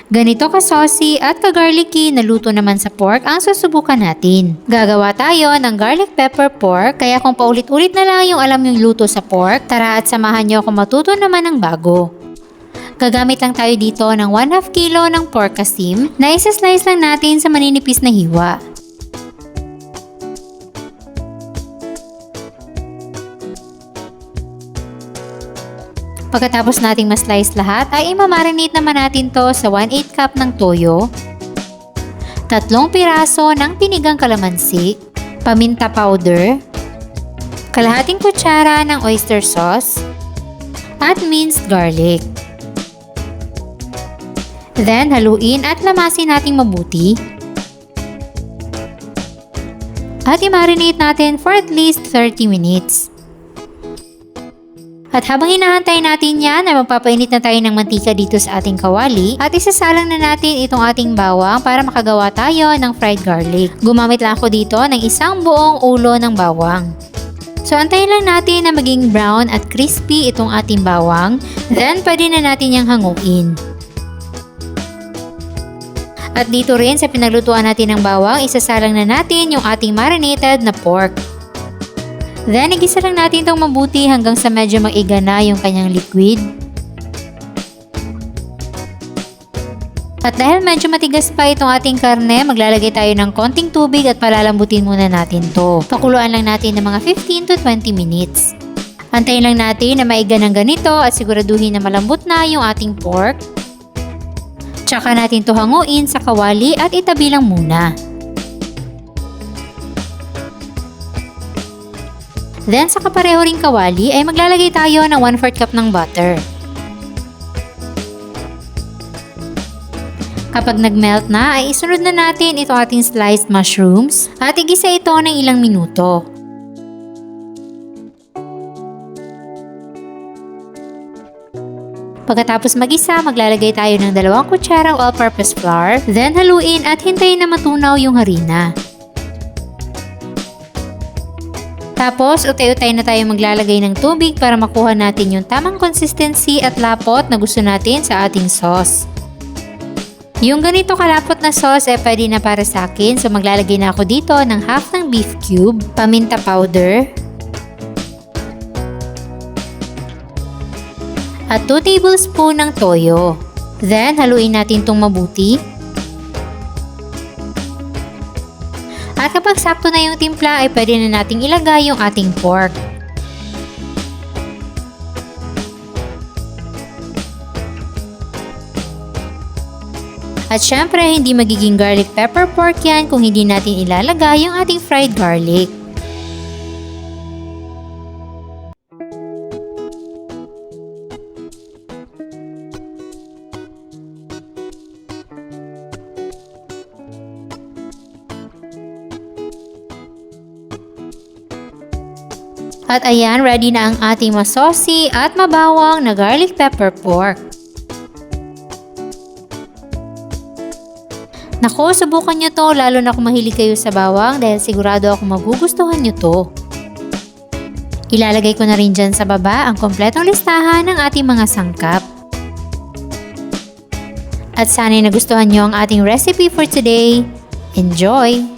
Ganito ka-saucy at ka-garlicky na luto naman sa pork ang susubukan natin. Gagawa tayo ng garlic pepper pork, kaya kung paulit-ulit na lang yung alam yung luto sa pork, tara at samahan nyo ako matuto naman ng bago. Gagamit lang tayo dito ng 1/2 kilo ng pork kasim na isa-slice lang natin sa maninipis na hiwa. Pagkatapos nating ma-slice lahat ay imamarinate naman natin to sa 1/8 cup ng toyo, 3 piraso ng pinigang kalamansi, paminta powder, kalahating kutsara ng oyster sauce, at minced garlic. Then haluin at lamasin nating mabuti. At i-marinate natin for at least 30 minutes. At habang hinahantay natin yan, ay magpapainit na tayo ng mantika dito sa ating kawali at isasalang na natin itong ating bawang para makagawa tayo ng fried garlic. Gumamit lang ako dito ng isang buong ulo ng bawang. So antayin lang natin na maging brown at crispy itong ating bawang, then pwede na natin yang hanguin. At dito rin sa pinaglutuan natin ng bawang, isasalang na natin yung ating marinated na pork. Then, igisa lang natin itong mabuti hanggang sa medyo maiga na yung kanyang liquid. At dahil medyo matigas pa itong ating karne, maglalagay tayo ng konting tubig at palalambutin muna natin to. Pakuluan lang natin ng mga 15 to 20 minutes. Antayin lang natin na maiga ng ganito at siguraduhin na malambot na yung ating pork. Tsaka natin to hanguin sa kawali at itabi lang muna. Then sa kapareho ring kawali ay maglalagay tayo ng 1/4 cup ng butter. Kapag nag-melt na ay isunod na natin itong ating sliced mushrooms at igisa ito ng ilang minuto. Pagkatapos mag-isa, maglalagay tayo ng 2 kutsarang all-purpose flour, then haluin at hintayin na matunaw yung harina. Tapos, utay-utay na tayo maglalagay ng tubig para makuha natin yung tamang consistency at lapot na gusto natin sa ating sauce. Yung ganito kalapot na sauce ay pwede na para sa akin, so maglalagay na ako dito ng half ng beef cube, paminta powder, at 2 tablespoon ng toyo. Then, haluin natin itong mabuti. At kapag sakto na yung timpla ay pwede na nating ilagay yung ating pork. At syempre, hindi magiging garlic pepper pork yan kung hindi natin ilalagay yung ating fried garlic. At ayan, ready na ang ating masaucy at mabawang na garlic pepper pork. Nako, subukan nyo to, lalo na kung mahilig kayo sa bawang dahil sigurado ako magugustuhan nyo to. Ilalagay ko na rin dyan sa baba ang kompletong listahan ng ating mga sangkap. At sana'y nagustuhan nyo ang ating recipe for today. Enjoy!